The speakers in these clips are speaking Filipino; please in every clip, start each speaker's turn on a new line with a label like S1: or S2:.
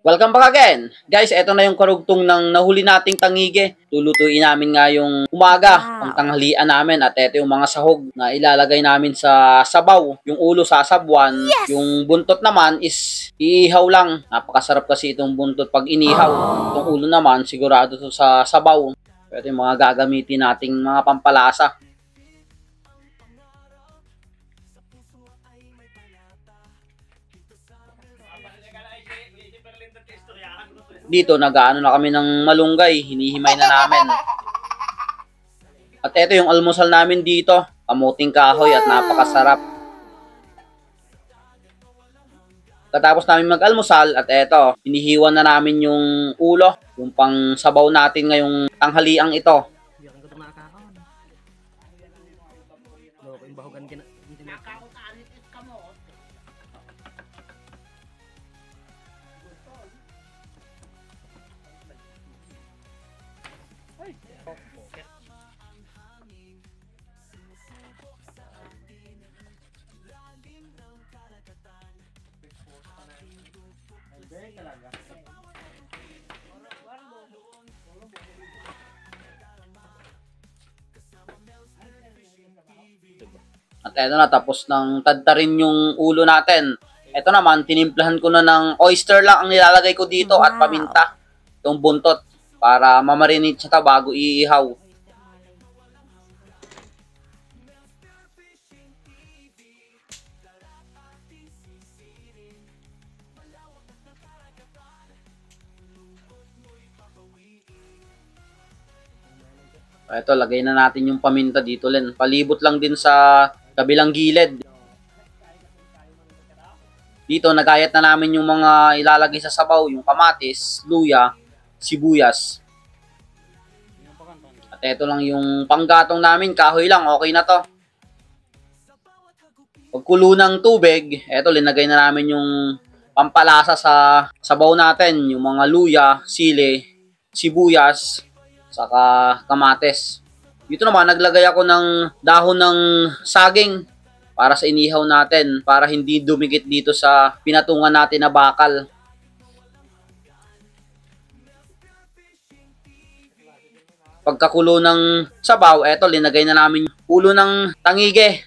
S1: Welcome back again. Guys, eto na yung karugtong ng nahuli nating tangige. Lulutuin namin nga yung umaga, pangtanghalian namin. At eto yung mga sahog na ilalagay namin sa sabaw. Yung ulo sasabuan. Yes! Yung buntot naman is iihaw lang. Napakasarap kasi itong buntot pag inihaw. Itong ulo naman, sigurado to sa sabaw. Pero yung mga gagamitin nating mga pampalasa. Dito, nag-aano na kami ng malunggay. Hinihimay na namin. At ito yung almusal namin dito. Kamuting kahoy at napakasarap. Katapos namin mag-almusal at eto, hinihiwan na namin yung ulo. Yung pang sabaw natin ngayong tanghaliang ito. At eto na, tapos nang tadtarin yung ulo natin. Eto naman, tinimplahan ko na ng oyster lang ang nilalagay ko dito at paminta. Itong buntot para mamarinate siya bago iihaw. Ito, lagay na natin yung paminta dito, Len. Palibot lang din sa kabilang gilid. Dito, nagayat na namin yung mga ilalagay sa sabaw, yung kamatis, luya, sibuyas. At ito lang yung panggatong namin, kahoy lang, okay na to. Pagkulo ng tubig, ito, linagay na namin yung pampalasa sa sabaw natin, yung mga luya, sili, sibuyas, saka kamatis. Dito naman, naglagay ako ng dahon ng saging para sa inihaw natin, para hindi dumikit dito sa pinatungan natin na bakal. Pagkakulo ng sabaw, eto, linagay na namin ulo ng tangige.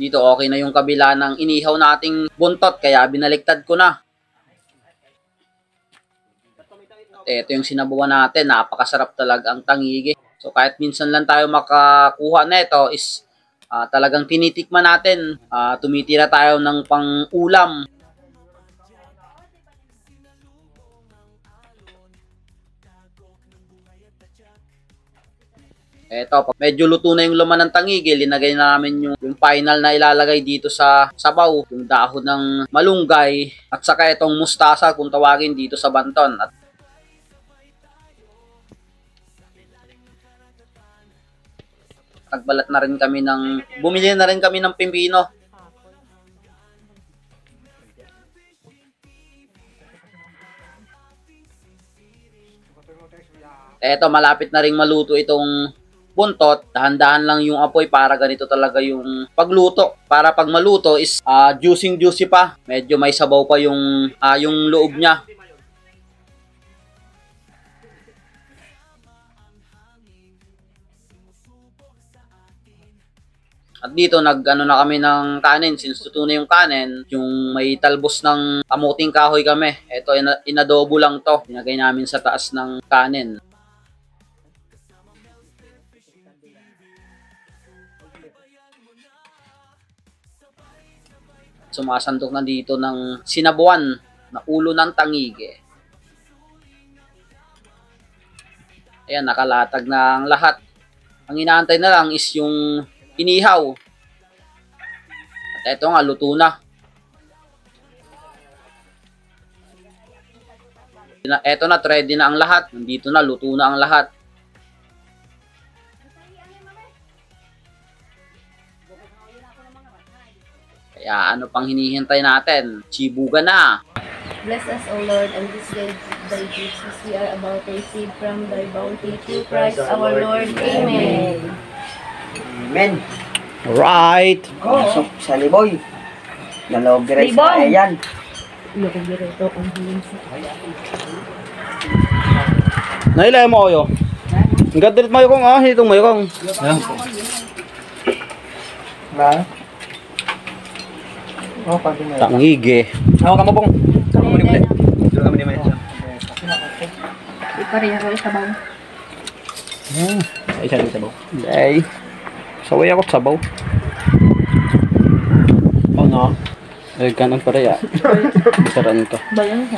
S1: Dito okay na yung kabila ng inihaw nating buntot, kaya binaliktad ko na. At ito yung sinabuan natin, napakasarap talaga ang tangige. So kahit minsan lang tayo makakuha nito is talagang tinitikman natin. Tumitira tayo ng pang-ulam. Eto, pag medyo luto na yung laman ng tangige, linagay na namin yung final na ilalagay dito sa sabaw, yung dahon ng malunggay, at saka itong mustasa kung tawagin dito sa Banton. At nagbalat na rin kami bumili na rin kami ng pipino. Eto, malapit na rin maluto itong buntot. Dahan-dahan lang yung apoy para ganito talaga yung pagluto. Para pag maluto is juicy pa. Medyo may sabaw pa yung loob niya. At dito nag-ano na kami ng kanin, since tuto na yung kanin, yung may talbos ng kamuting kahoy kami. Ito, inadobo lang to. Pinagay namin sa taas ng kanin. Sumasandok na dito ng sinabuan na ulo ng tangige. Ayan, nakalatag na ang lahat. Ang inaantay na lang is yung inihaw. At eto nga, luto na. Eto na, ready na ang lahat. Nandito na, luto na ang lahat. Kaya ano pang hinihintay natin? Chibuga na!
S2: Bless us, O Lord, and this day thy gifts as we are about to receive from thy bounty through Christ our Lord. Amen.
S3: Amen.
S1: Alright.
S3: Pasok sa liboy. Nalog rin sa ayan.
S1: Nailay mo kayo. Ang ganda rin mayo kong hitong mayo kong.
S3: Ba? Oh, pati mo.
S1: Tangige.
S3: Ako ka mo pong. Ako mo ni Dito kami ni Mayo.
S2: Ipareha ko isabaw.
S3: Ay, siya dito mo.
S1: Ay. Saway ako sabaw.
S3: Oh, no.
S1: Ay, ganun pa rin ah. Saran to.
S2: Bayan ko.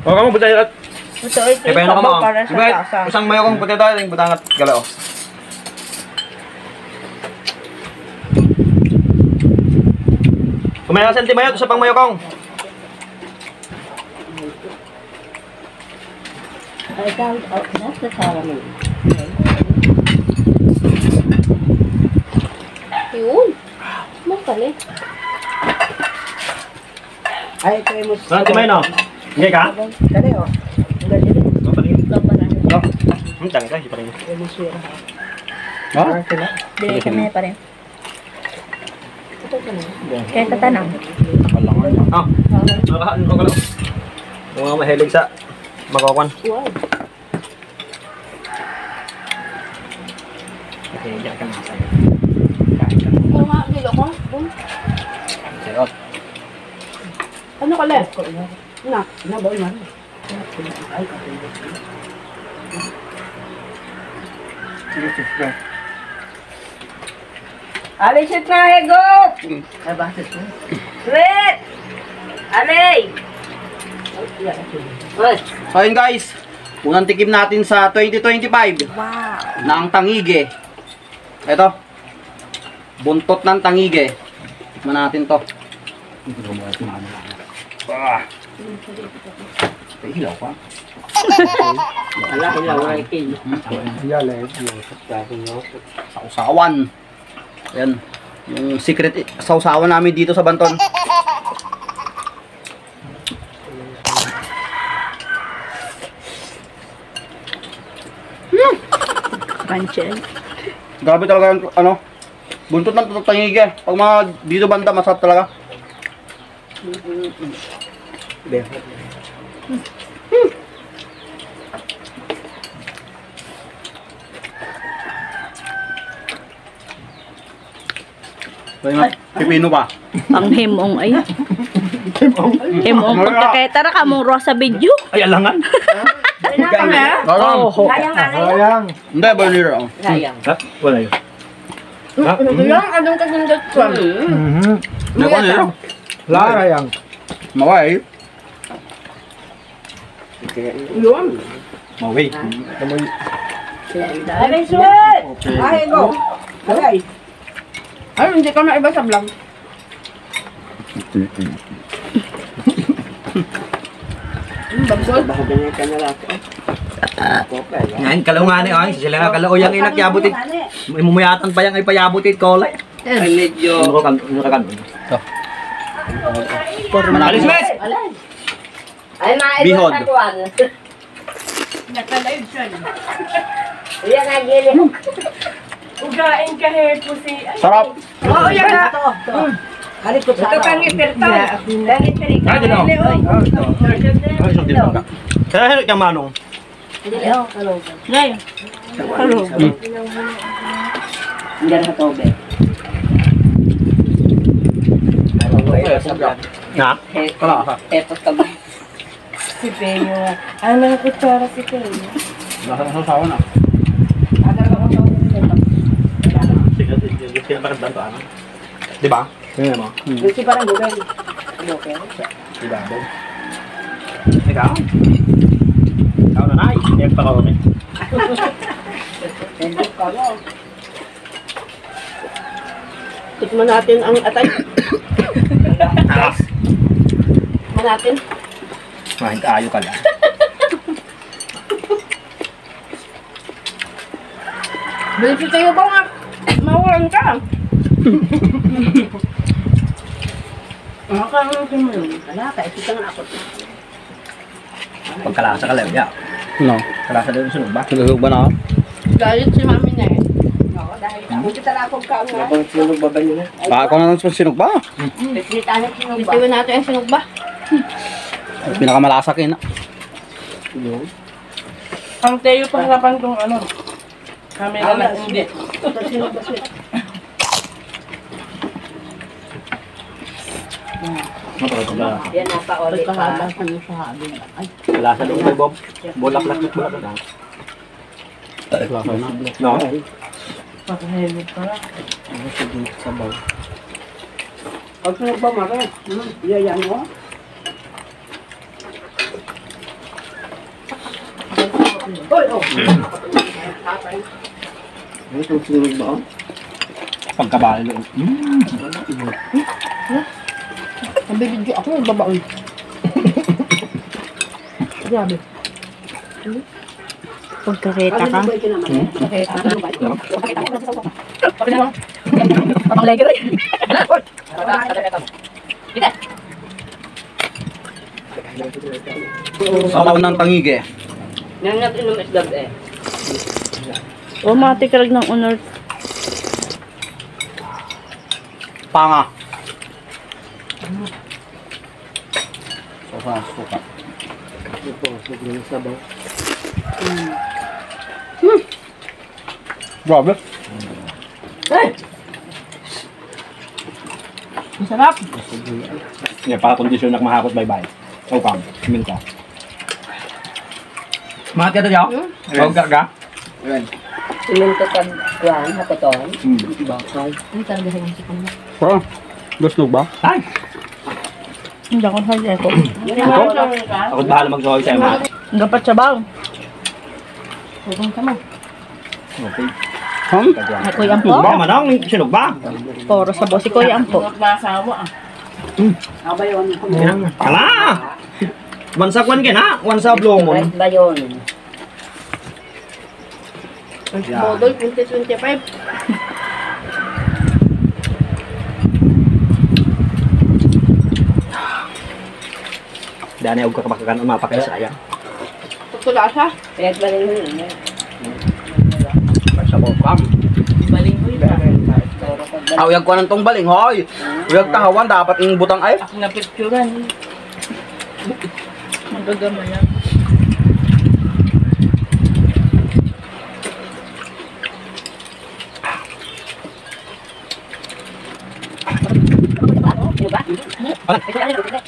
S3: Oh, kamu butay at.
S2: Ito ay
S3: Eh, paano ka mo?
S2: para sa
S3: Ibig,
S2: lasa.
S3: usang mayo kong puti tayo, yung butangat galao. Kumain ka senti mayo, ito sa pang mayo kong.
S2: Ay, tawag out na sa caramel. Yun. Mapali.
S4: Ay, kayo mo.
S3: Senti mayo no? Hindi ka?
S4: Dali, oh. Dali, dali.
S3: Oh, patingin.
S2: Ito pa na.
S3: No? Tangi tayo, patingin.
S4: Kayo mo siya.
S1: Ha?
S2: Dili kami pa rin. Kaya tatanang.
S3: Ah, nakahaan ko galao. Yung mga mahilig sa magkakwan.
S2: Wow.
S3: Okay, diyan ka na sa'yo.
S2: Oo nga, dilo ko.
S3: Siyot.
S2: Ano ka le?
S4: Na, ba yun? Alisit na, Hegot! Ay, bakit ko? Sweet! Alay!
S1: So yun guys. Unang tikim natin sa 2025.
S2: Wow.
S1: Na ang tangige. Ito. Buntot ng tangige. Tikman natin to. Ah. Hilaw pa.
S4: Ala, ilaw ay kin.
S1: Sausawan. Ayan. Yung secret sausawan namin dito sa Banton.
S2: Crunchy.
S1: Grabe talaga yung ano. Buntot ng tangige. Pag mga dito banda masarap talaga. Pipino pa.
S2: Ang himong ay. Himong pagkaketara ka mong rosa video.
S3: Ay, alangan.
S1: Oh,
S4: Sayang.
S1: hindi, balira.
S4: Sayang.
S3: Ha? Wala yun. Ha?
S2: Yung anong kagundot ko.
S1: Hindi ko nila.
S3: Lara yang.
S1: Maway.
S4: Yun.
S3: Mawi.
S4: Alay, sweet! Ay, go! Alay.
S2: Ay, hindi ka na iba sa vlog.
S4: Baka ganyan ka na lang.
S3: Ngayon, kalungan ni ay. Sila nga kalao yang inak yabutit. Mumuyatan pa yang ay payabutit kolay.
S4: Ay, medyo.
S3: Ano ka kan? Alis, Wes!
S4: Ay,
S1: Bihod.
S2: Nakalive siya.
S4: Yan nga, gili.
S2: Ugain ka hair po si...
S1: Sarap.
S4: Oo, yan nga. Halit ko sa ito kang ipirta. Langit ka rin.
S3: Ah, dito. Ay, isang dito ka. Kaya hirot kang manong.
S2: Nay. Hello.
S4: Hindi na sa tobe.
S3: Na?
S1: Kala ka.
S4: Etos ka ba?
S2: Si Peyo. Ano ang kutsara si Peyo?
S1: Nasa sausawan na.
S3: Sige, sige pa kanto ano. Di ba? Tingnan mo.
S4: Gusto parang gulay. Okay.
S3: Di ba? Ikaw? Ikaw na nai. Ikaw pa ka rin.
S4: Tikman natin ang atay. Tikman natin.
S3: Mahin kaayo ka lang.
S2: Bilis tayo ba nga? Mawalan ka.
S4: Makakaroon mo yun. Wala ka, ito kang ako.
S3: Pagkalasa ka lang, ya.
S1: No.
S3: Kalasa din sunog ba?
S1: Nagagog ba na ako?
S2: Galit si mami na eh.
S4: Oo, dahil ako kita lang akong kaon nga.
S3: Sunog ba ba nila?
S1: Ako na nang sinog ba?
S4: Pitrita na sinong ba?
S2: Bitiwan natin ang sinog ba?
S1: Pinakamalasak yun.
S5: Ang tayo pa harapan kong ano. Camera na hindi.
S4: Yan na pa ulit pa.
S3: Kalasa doon kay Bob. Bulaklak. No?
S5: Pagkahelmet pa lang.
S4: Pag sunog ba mara? Iyayan mo? Hoy, oh.
S3: Pagkabali doon.
S2: Ang bibidyo ako, nagbabaon. Grabe. Pagkakita ka. Pang lagi rin.
S1: Sabaw ng tangige.
S4: Yan natin ng isdab eh.
S2: O, matikalag ng honor.
S1: Panga. Suka. Grabe.
S2: Masarap.
S3: Yan, para kondisyon na mahakot bye-bye. Upang, simin ka. Mahat ka daw? Huwag ka?
S4: Siminto kag kuhan, hakoton.
S3: Bakal.
S2: Ang talaga sa gansi ko na.
S1: Bro, gusto ba?
S3: Ay!
S2: Hindi ako sa ko.
S3: Ako bahala mag-soy sa'yo, Mahat.
S2: Ang gapat sa baw. Huwag ka mo.
S3: Okay.
S2: Ay, kuya ampo.
S3: Ba, manang, sinog ba?
S2: Poro sa boss si kuya ampo.
S5: Huwag masawa ah.
S4: Abayon.
S3: Kala! Wansa kwan ka na, wansa blomon.
S4: Right ba yun?
S2: Bodol 2025.
S3: Dani, huwag ka kapakakan ang mapakay sa ayan.
S2: Pagtula siya.
S4: Right ba yun?
S3: Sa bokam.
S5: Balinghoy ba?
S1: Uyag ko ng tong baling, hoy. Uyag tahawan, dapat yung butang ay.
S5: Ako na picturean.
S2: Magagama yan.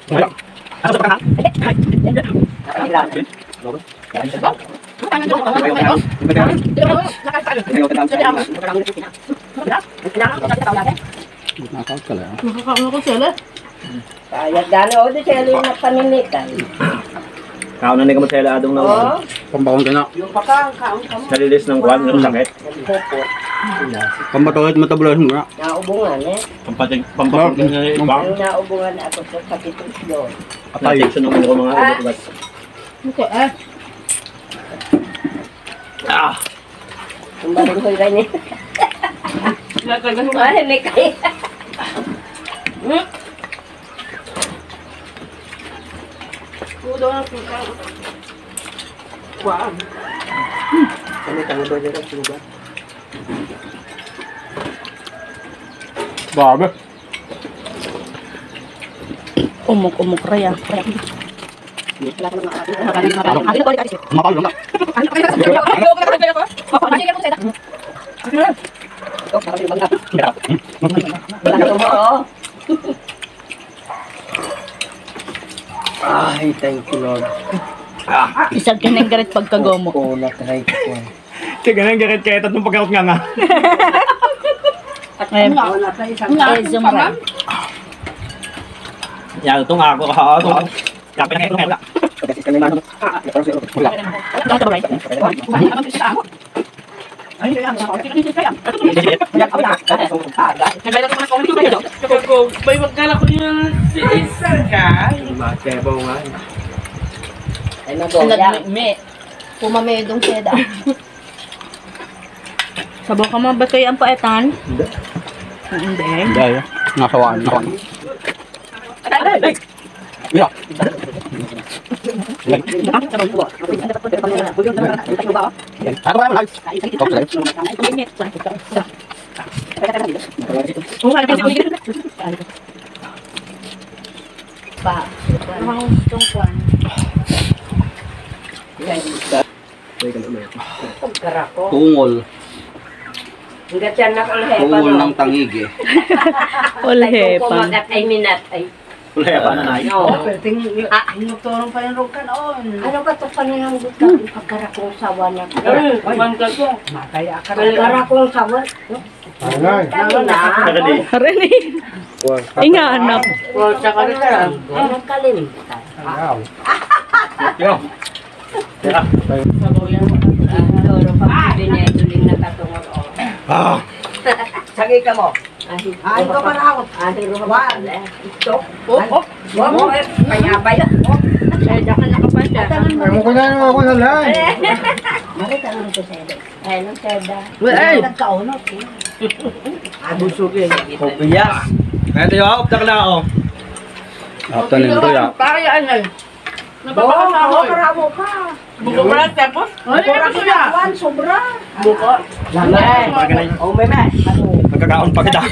S3: Wala. Ano sa pagkakan?
S2: Nakakaano ko sila.
S4: Kaya gano'n o di siya yung napaminitan.
S3: Kao na ka masela adong na
S4: Oo.
S1: Pambakon ka na.
S4: Yung pakaang kaong kamo.
S3: nalilis ng kwan, ng sakit.
S4: Nagpupot.
S1: Pambatulit matabulas mo na.
S4: Naubungan eh.
S3: Pampating na ibang.
S4: Yung naubungan ako sa kapitus doon.
S3: Atay. Sunong ko mga ubat-ubat.
S2: Okay, eh.
S3: Ah!
S4: Yung balinghoy rin eh. Marinig kayo.
S2: Pudo na puta.
S5: Wow.
S1: Grabe.
S2: Umok-umok raya.
S1: Mapalo lang.
S3: Ay, thank you Lord.
S2: Isag ka ng garit pagkagomo.
S3: Oo, na-try ko. Tiga na, garit kaya tatlong pagkakot nga nga.
S2: Ayun. Zoom right.
S3: Yan, itong ako. Kapit na kayo wala. Wala.
S2: Lahat ba right?
S5: May magkala ko yung si Isang ka.
S3: Makebaw nga.
S4: Ay magoya.
S2: Me. Pumamedong seda. Sabaw ka mo ba kayo ang paetan?
S6: Hindi.
S1: Hindi. Nasawaan. Yeah.
S2: Pa. Ang gustong kwan.
S4: Pagkarako.
S1: Tungol.
S4: Hanggat yan nakulhe pa
S1: Tungol
S4: no.
S1: ng tangigi.
S6: Ulhe pa.
S4: Kumagat ay minat ay.
S3: Wala pa na nai.
S4: No.
S2: Hinutulong pa yung rugkan on.
S4: Ano ka to pa nilang gutang pagkarakong sawa na. Pagkarakong sawa. Ano na?
S6: Harini. Inganap.
S4: Ano kalimutan?
S3: Yo. Teka.
S4: Loro pa bineduling na katungod.
S3: Sagi ka mo.
S4: Ay, ko pa na ako. Ay, ruwa. Ito. Wag mo. Payabay. Ay, daka nakapasya.
S3: Ay mo ko na yung ako sa lahat.
S4: Marita naman ko seda. Ay, nang seda.
S3: Ay.
S4: Nagkaunot.
S3: Abusugin. Kopiyas. Ito yung uptak na ako.
S1: After nito ya.
S2: Pakayaan ay.
S4: Napapakasawa. Karamo pa.
S5: Buko mo lang tapos?
S4: Sobra.
S5: Buko.
S4: Lamay. Oh, may mas.
S3: Magkakaon pa kita.